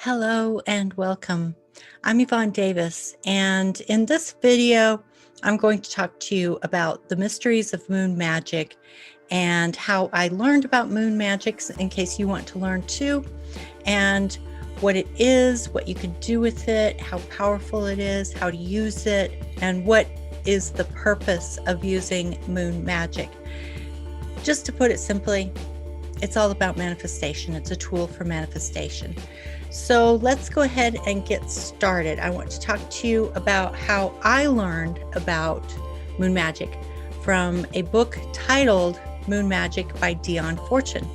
Hello and welcome. I'm Yvonne Davis, and in this video, I'm going to talk to you about the mysteries of moon magic and how I learned about moon magic in case you want to learn too, and what it is, what you can do with it, how powerful it is, how to use it, and what is the purpose of using moon magic. Just to put it simply, it's all about manifestation. It's a tool for manifestation. So let's go ahead and get started. I want to talk to you about how I learned about moon magic from a book titled Moon Magic by Dionne Fortune.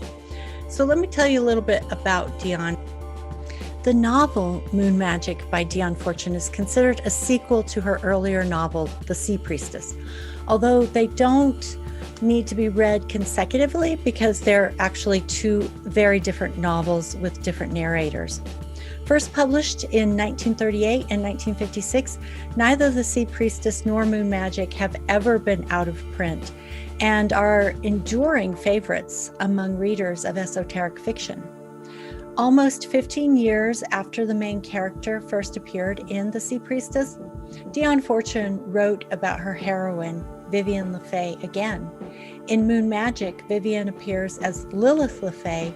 So let me tell you a little bit about Dionne. The novel Moon Magic by Dionne Fortune is considered a sequel to her earlier novel, The Sea Priestess, although they don't need to be read consecutively because they're actually two very different novels with different narrators. First published in 1938 and 1956, neither The Sea Priestess nor Moon Magic have ever been out of print and are enduring favorites among readers of esoteric fiction. Almost 15 years after the main character first appeared in The Sea Priestess, Dionne Fortune wrote about her heroine, Vivienne Le Fay, again. In Moon Magic, Vivienne appears as Lilith Le Fay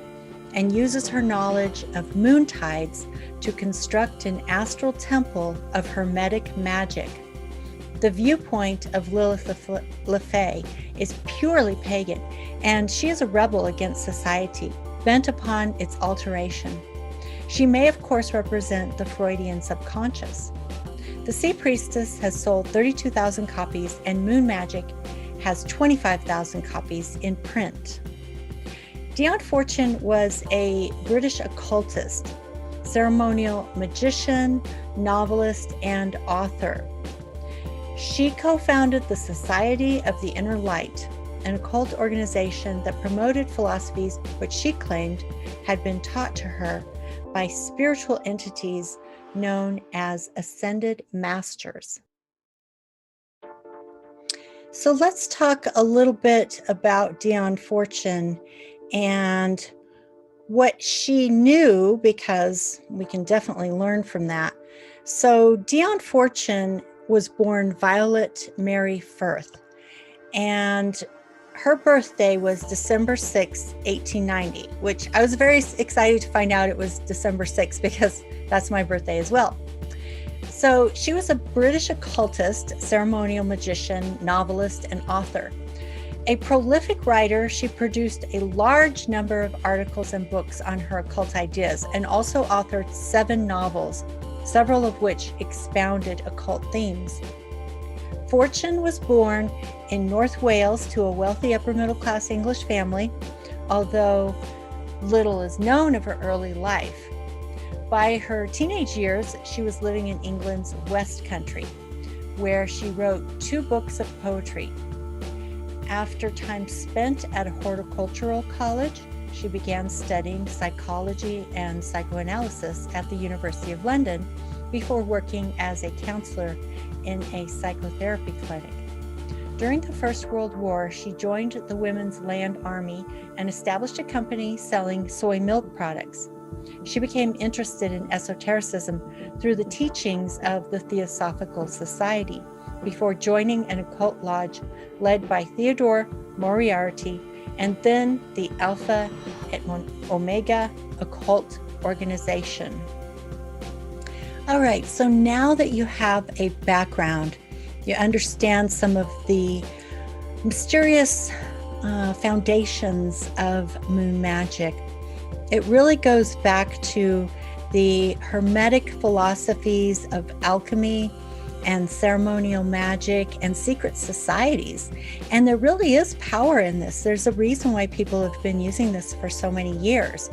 and uses her knowledge of moon tides to construct an astral temple of hermetic magic. The viewpoint of Lilith Le Fay is purely pagan, and she is a rebel against society, bent upon its alteration. She may, of course, represent the Freudian subconscious. The Sea Priestess has sold 32,000 copies, and Moon Magic has 25,000 copies in print. Dionne Fortune was a British occultist, ceremonial magician, novelist, and author. She co-founded the Society of the Inner Light, an occult organization that promoted philosophies which she claimed had been taught to her by spiritual entities known as ascended masters. So let's talk a little bit about Dionne Fortune and what she knew, because we can definitely learn from that. So Dionne Fortune was born Violet Mary Firth, and her birthday was December 6, 1890, which I was very excited to find out it was December 6 because that's my birthday as well. So she was a British occultist, ceremonial magician, novelist, and author. A prolific writer, she produced a large number of articles and books on her occult ideas and also authored 7 novels, several of which expounded occult themes. Fortune was born in North Wales to a wealthy upper-middle-class English family, although little is known of her early life. By her teenage years, she was living in England's West Country, where she wrote 2 books of poetry. After time spent at a horticultural college, she began studying psychology and psychoanalysis at the University of London before working as a counselor in a psychotherapy clinic. During the First World War, she joined the Women's Land Army and established a company selling soy milk products. She became interested in esotericism through the teachings of the Theosophical Society before joining an occult lodge led by Theodore Moriarty and then the Alpha and Omega Occult Organization. All right, so now that you have a background, you understand some of the mysterious foundations of moon magic. It really goes back to the Hermetic philosophies of alchemy and ceremonial magic and secret societies. And there really is power in this. There's a reason why people have been using this for so many years.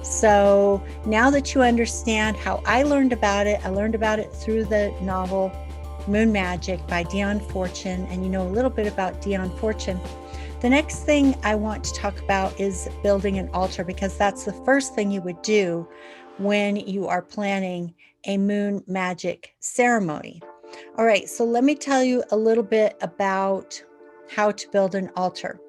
So now that you understand how I learned about it through the novel Moon Magic by Dionne Fortune, and you know a little bit about Dionne Fortune. The next thing I want to talk about is building an altar, because that's the first thing you would do when you are planning a moon magic ceremony. All right, so let me tell you a little bit about how to build an altar.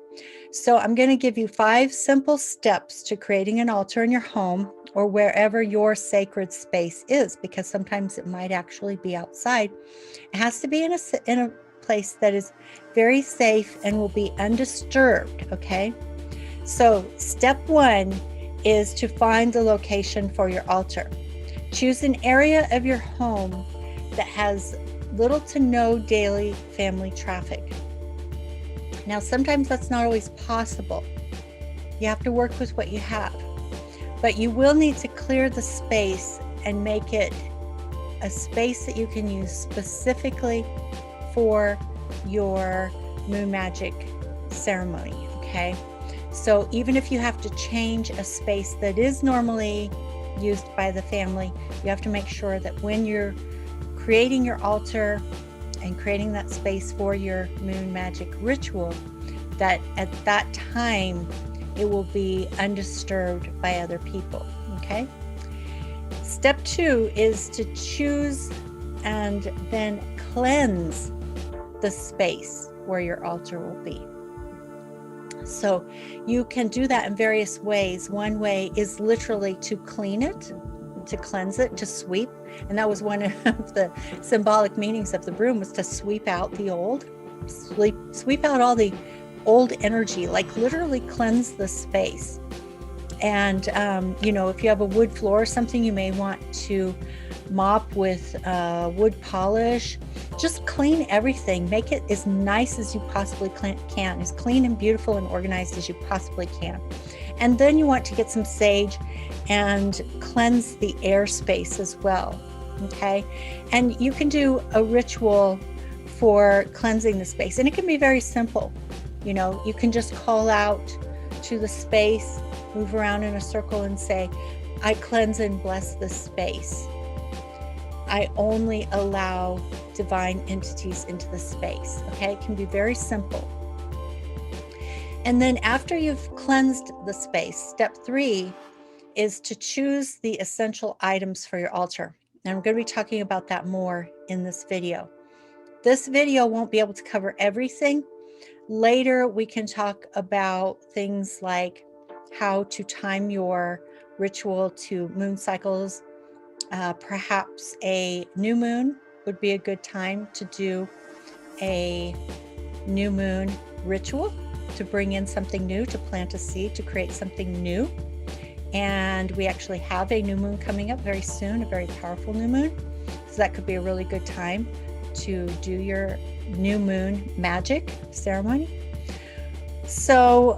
So I'm going to give you 5 simple steps to creating an altar in your home or wherever your sacred space is, because sometimes it might actually be outside. It has to be in a place that is very safe and will be undisturbed, okay? So step 1 is to find the location for your altar. Choose an area of your home that has little to no daily family traffic. Now, sometimes that's not always possible. You have to work with what you have, but you will need to clear the space and make it a space that you can use specifically for your moon magic ceremony, okay? So even if you have to change a space that is normally used by the family, you have to make sure that when you're creating your altar and creating that space for your moon magic ritual, that at that time it will be undisturbed by other people, okay? Step 2 is to choose and then cleanse the space where your altar will be. So you can do that in various ways. One way is literally to clean it, to cleanse it, to sweep. And that was one of the symbolic meanings of the broom, was to sweep out the old, sweep out all the old energy, like literally cleanse the space. And, if you have a wood floor or something, you may want to mop with wood polish. Just clean everything. Make it as nice as you possibly can, as clean and beautiful and organized as you possibly can. And then you want to get some sage and cleanse the airspace as well, okay? And you can do a ritual for cleansing the space, and it can be very simple. You can just call out to the space, move around in a circle and say, I cleanse and bless this space. I only allow divine entities into the space, okay? It can be very simple. And then after you've cleansed the space, step 3 is to choose the essential items for your altar. And I'm going to be talking about that more in this video. This video won't be able to cover everything. Later, we can talk about things like how to time your ritual to moon cycles. Perhaps a new moon would be a good time to do a new moon ritual, to bring in something new, to plant a seed, to create something new. And we actually have a new moon coming up very soon, a very powerful new moon. So that could be a really good time to do your new moon magic ceremony. So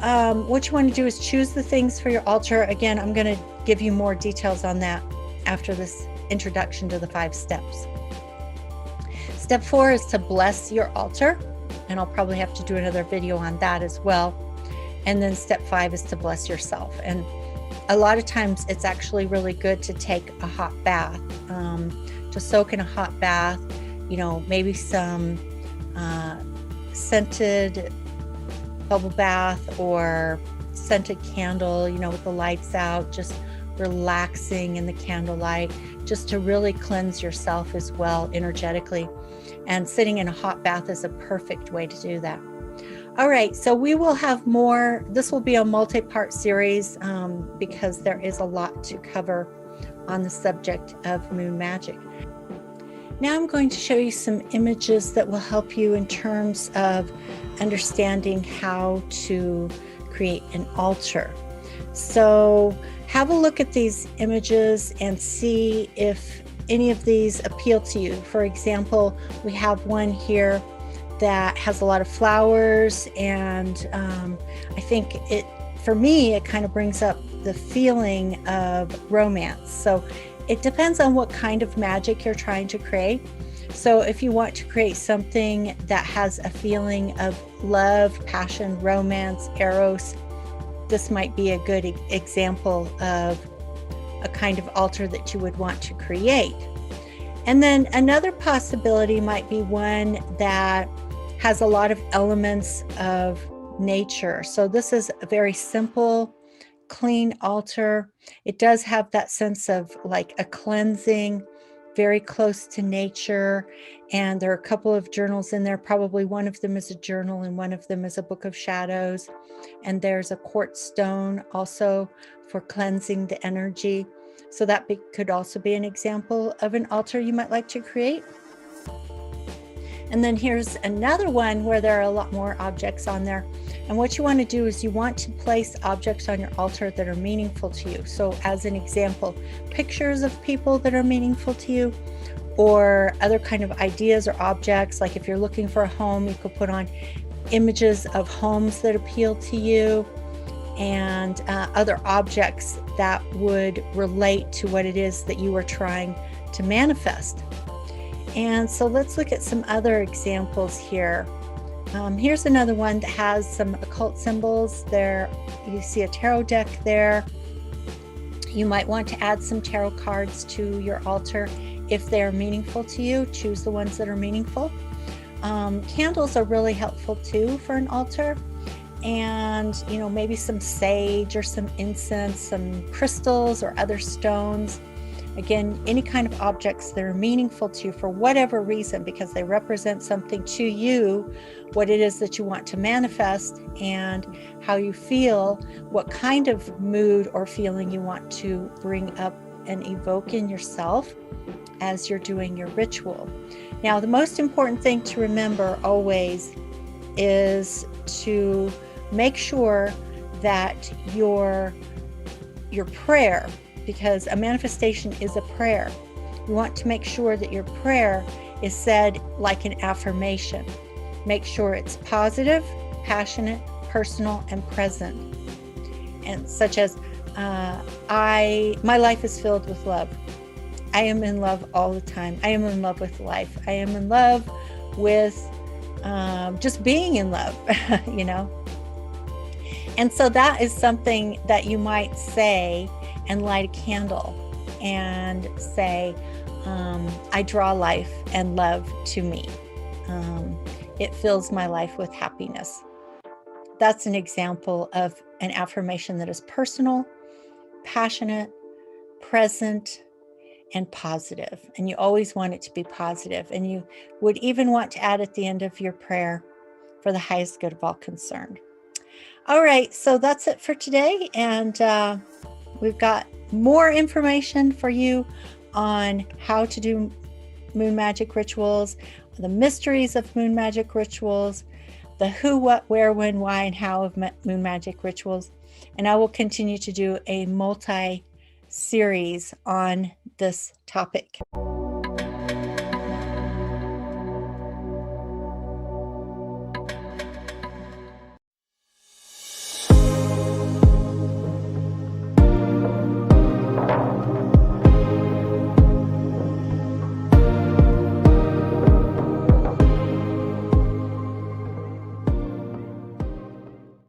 what you want to do is choose the things for your altar. Again, I'm going to give you more details on that after this introduction to the 5 steps. Step 4 is to bless your altar, and I'll probably have to do another video on that as well. And then step 5 is to bless yourself. And a lot of times it's actually really good to take a hot bath, to soak in a hot bath, maybe some scented bubble bath or scented candle, with the lights out, just relaxing in the candlelight, just to really cleanse yourself as well energetically. And sitting in a hot bath is a perfect way to do that. All right, so we will have more. This will be a multi-part series because there is a lot to cover on the subject of moon magic. Now I'm going to show you some images that will help you in terms of understanding how to create an altar. So have a look at these images and see if any of these appeal to you. For example, we have one here that has a lot of flowers, and I think for me, it kind of brings up the feeling of romance. So it depends on what kind of magic you're trying to create. So if you want to create something that has a feeling of love, passion, romance, eros, this might be a good example of a kind of altar that you would want to create. And then another possibility might be one that has a lot of elements of nature. So this is a very simple, clean altar. It does have that sense of like a cleansing, very close to nature. And there are a couple of journals in there. Probably one of them is a journal and one of them is a book of shadows. And there's a quartz stone also for cleansing the energy. So that could also be an example of an altar you might like to create. And then here's another one where there are a lot more objects on there. And what you want to do is you want to place objects on your altar that are meaningful to you. So as an example, pictures of people that are meaningful to you, or other kind of ideas or objects. Like if you're looking for a home, you could put on images of homes that appeal to you, and other objects that would relate to what it is that you are trying to manifest. And so let's look at some other examples here. Here's another one that has some occult symbols. There you see a tarot deck there. You might want to add some tarot cards to your altar if they're meaningful to you. Choose the ones that are meaningful. Candles are really helpful too for an altar. And maybe some sage or some incense, some crystals or other stones. Again, any kind of objects that are meaningful to you for whatever reason, because they represent something to you, what it is that you want to manifest and how you feel, what kind of mood or feeling you want to bring up and evoke in yourself as you're doing your ritual. Now, the most important thing to remember always is to make sure that your prayer, because a manifestation is a prayer, you want to make sure that your prayer is said like an affirmation. Make sure it's positive, passionate, personal, and present. And such as, my life is filled with love. I am in love all the time. I am in love with life. I am in love with just being in love, And so that is something that you might say and light a candle and say, I draw life and love to me. It fills my life with happiness. That's an example of an affirmation that is personal, passionate, present, and positive. And you always want it to be positive. And you would even want to add at the end of your prayer, for the highest good of all concerned. All right, so that's it for today. And we've got more information for you on how to do moon magic rituals, the mysteries of moon magic rituals, the who, what, where, when, why, and how of moon magic rituals. And I will continue to do a multi-series on this topic.